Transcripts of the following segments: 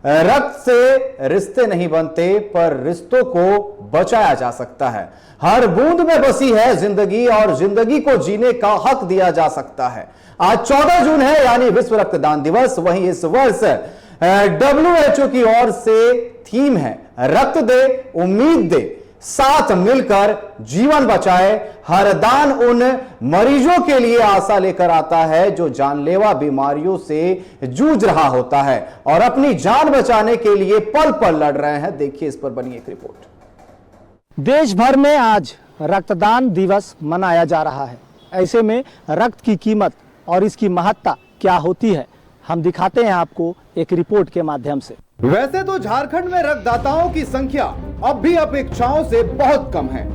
रक्त से रिश्ते नहीं बनते, पर रिश्तों को बचाया जा सकता है। हर बूंद में बसी है जिंदगी और जिंदगी को जीने का हक दिया जा सकता है। आज 14 जून है, यानी विश्व रक्तदान दिवस। वहीं इस वर्ष WHO की ओर से थीम है रक्त दे, उम्मीद दे, साथ मिलकर जीवन बचाए। हर दान उन मरीजों के लिए आशा लेकर आता है जो जानलेवा बीमारियों से जूझ रहा होता है और अपनी जान बचाने के लिए पल पल लड़ रहे हैं। देखिए इस पर बनी एक रिपोर्ट। देश भर में आज रक्तदान दिवस मनाया जा रहा है। ऐसे में रक्त की कीमत और इसकी महत्ता क्या होती है, हम दिखाते हैं आपको एक रिपोर्ट के माध्यम से। वैसे तो झारखंड में रक्तदाताओं की संख्या अब भी अपेक्षाओं से बहुत कम है।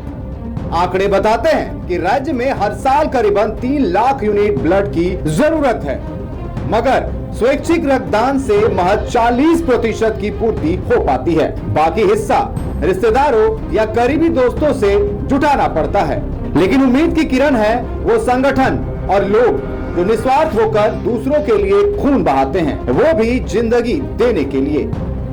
आंकड़े बताते हैं कि राज्य में हर साल करीबन 3 लाख यूनिट ब्लड की जरूरत है, मगर स्वैच्छिक रक्तदान से महज 40% की पूर्ति हो पाती है। बाकी हिस्सा रिश्तेदारों या करीबी दोस्तों से जुटाना पड़ता है। लेकिन उम्मीद की किरण है वो संगठन और लोग जो निस्वार्थ होकर दूसरों के लिए खून बहाते हैं, वो भी जिंदगी देने के लिए।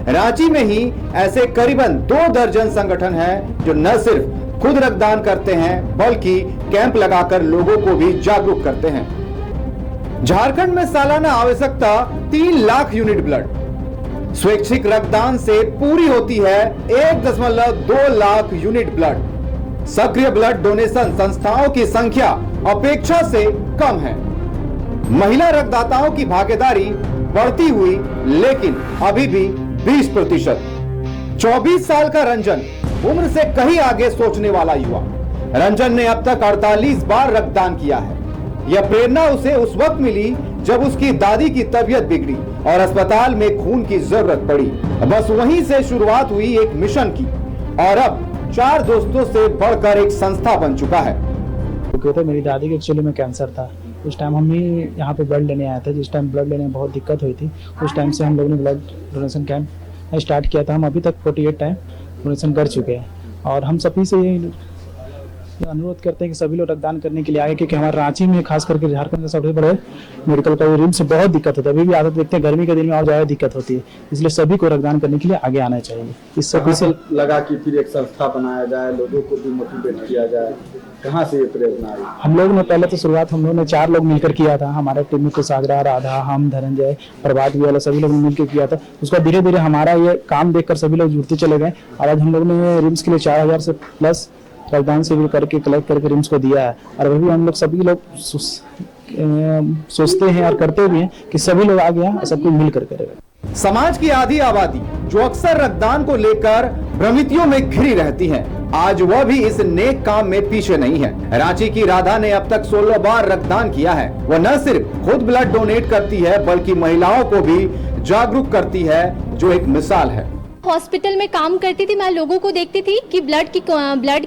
रांची में ही ऐसे करीबन 2 दर्जन संगठन हैं जो न सिर्फ खुद रक्तदान करते हैं बल्कि कैंप लगाकर लोगों को भी जागरूक करते हैं। झारखंड में सालाना आवश्यकता 3 लाख यूनिट ब्लड स्वैच्छिक रक्तदान से पूरी होती है। 1.2 लाख यूनिट ब्लड। सक्रिय ब्लड डोनेशन संस्थाओं की संख्या अपेक्षा से कम है। महिला रक्तदाताओं की भागीदारी बढ़ती हुई, लेकिन अभी भी 20%। 24 साल का रंजन, उम्र से कहीं आगे सोचने वाला युवा। रंजन ने अब तक 48 बार रक्तदान किया है। यह प्रेरणा उसे उस वक्त मिली जब उसकी दादी की तबीयत बिगड़ी और अस्पताल में खून की जरूरत पड़ी। बस वहीं से शुरुआत हुई एक मिशन की और अब 4 दोस्तों से बढ़कर एक संस्था बन चुका है। तो मेरी दादी के एक्चुअली में कैंसर था। उस टाइम हम ही यहाँ पे ब्लड लेने आए थे। जिस टाइम ब्लड लेने में बहुत दिक्कत हुई थी, उस टाइम से हम लोगों ने ब्लड डोनेशन कैंप स्टार्ट किया था। हम अभी तक 48 टाइम डोनेशन कर चुके हैं और हम सभी से ये अनुरोध करते हैं कि सभी लोग रक्तदान करने के लिए आए, क्योंकि हमारे रांची में खास करके झारखंड में सबसे बड़े मेडिकल का रिम्स से बहुत दिक्कत होती है। अभी भी आदत देखते हैं, गर्मी के दिन में और ज़्यादा दिक्कत होती है, इसलिए सभी को रक्तदान करने के लिए आगे आना चाहिए। इस सब से लगा कि फिर एक संस्था बनाया जाए, लोगों को भी मोटिवेट किया जाए, कहाँ से ये प्रेरणा आई? हम लोग ने पहले तो शुरुआत हम लोगों ने 4 लोग मिलकर किया था। हमारे टीम में कुशाग्रा, राधा, हम, धनंजय, प्रभात वाला सभी लोग मिलकर किया था। उसका धीरे धीरे हमारा ये काम देखकर सभी लोग जुड़ते चले गए और आज हम लोग ने रिम्स के लिए 4000 से प्लस रक्तदान शिविर करके कलेक्ट करके रिम्स को दिया है। और अभी हम लोग सभी लोग सोचते हैं और करते भी हैं कि सभी लोग आगे आए, सब कुछ मिलकर करेगा। समाज की आधी आबादी जो अक्सर रक्तदान को लेकर भ्रमितियों में घिरी रहती है, आज वह भी इस नेक काम में पीछे नहीं है। रांची की राधा ने अब तक 16 बार रक्तदान किया है। वह न सिर्फ खुद ब्लड डोनेट करती है बल्कि महिलाओं को भी जागरूक करती है, जो एक मिसाल है। हॉस्पिटल में काम करती थी, मैं लोगों को देखती थी कि ब्लड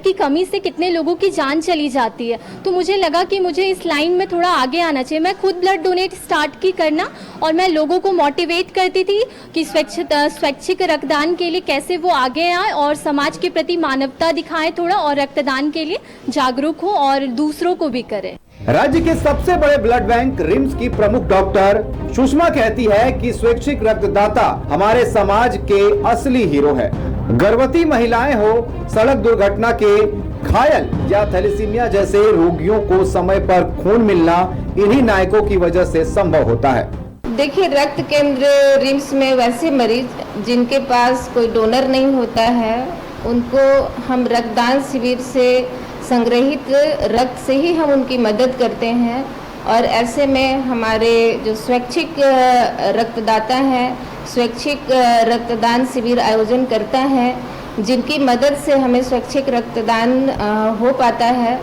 की कमी से कितने लोगों की जान चली जाती है। तो मुझे लगा कि मुझे इस लाइन में थोड़ा आगे आना चाहिए। मैं खुद ब्लड डोनेट स्टार्ट की करना और मैं लोगों को मोटिवेट करती थी कि स्वैच्छिक रक्तदान के लिए कैसे वो आगे आए और समाज के प्रति मानवता दिखाएं थोड़ा, और रक्तदान के लिए जागरूक हो और दूसरों को भी करें। राज्य के सबसे बड़े ब्लड बैंक रिम्स की प्रमुख डॉक्टर सुषमा कहती है कि स्वैच्छिक रक्तदाता हमारे समाज के असली हीरो है। गर्भवती महिलाएं हो, सड़क दुर्घटना के घायल या थैलेसीमिया जैसे रोगियों को समय पर खून मिलना इन्हीं नायकों की वजह से संभव होता है। देखिए, रक्त केंद्र रिम्स में वैसे मरीज जिनके पास कोई डोनर नहीं होता है, उनको हम रक्तदान शिविर से संग्रहित रक्त से ही हम उनकी मदद करते हैं। और ऐसे में हमारे जो स्वैच्छिक रक्तदाता हैं, स्वैच्छिक रक्तदान शिविर आयोजन करता है, जिनकी मदद से हमें स्वैच्छिक रक्तदान हो पाता है।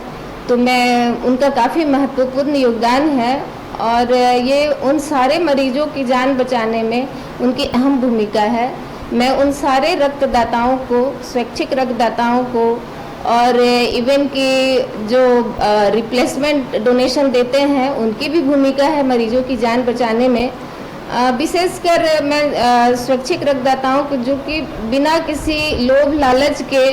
तो मैं उनका काफ़ी महत्वपूर्ण योगदान है और ये उन सारे मरीजों की जान बचाने में उनकी अहम भूमिका है। मैं उन सारे रक्तदाताओं को, स्वैच्छिक रक्तदाताओं को और इवन की जो रिप्लेसमेंट डोनेशन देते हैं, उनकी भी भूमिका है मरीजों की जान बचाने में। विशेषकर मैं स्वैच्छिक रक्तदाताओं को जो कि बिना किसी लोभ लालच के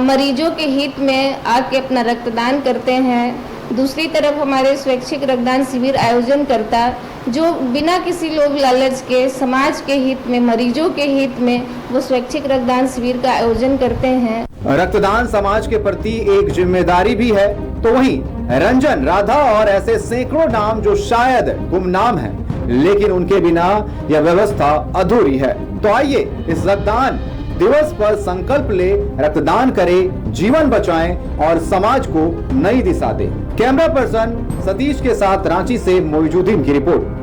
मरीजों के हित में आके अपना रक्तदान करते हैं। दूसरी तरफ हमारे स्वैच्छिक रक्तदान शिविर आयोजन करता जो बिना किसी लोभ लालच के समाज के हित में, मरीजों के हित में वो स्वैच्छिक रक्तदान शिविर का आयोजन करते हैं। रक्तदान समाज के प्रति एक जिम्मेदारी भी है, तो वहीं रंजन, राधा और ऐसे सैकड़ों नाम जो शायद गुमनाम हैं, लेकिन उनके बिना यह व्यवस्था अधूरी है। तो आइए इस रक्तदान दिवस पर संकल्प ले, रक्तदान करें, जीवन बचाएं और समाज को नई दिशा दें। कैमरा पर्सन सतीश के साथ रांची से मोइजुद्दीन की रिपोर्ट।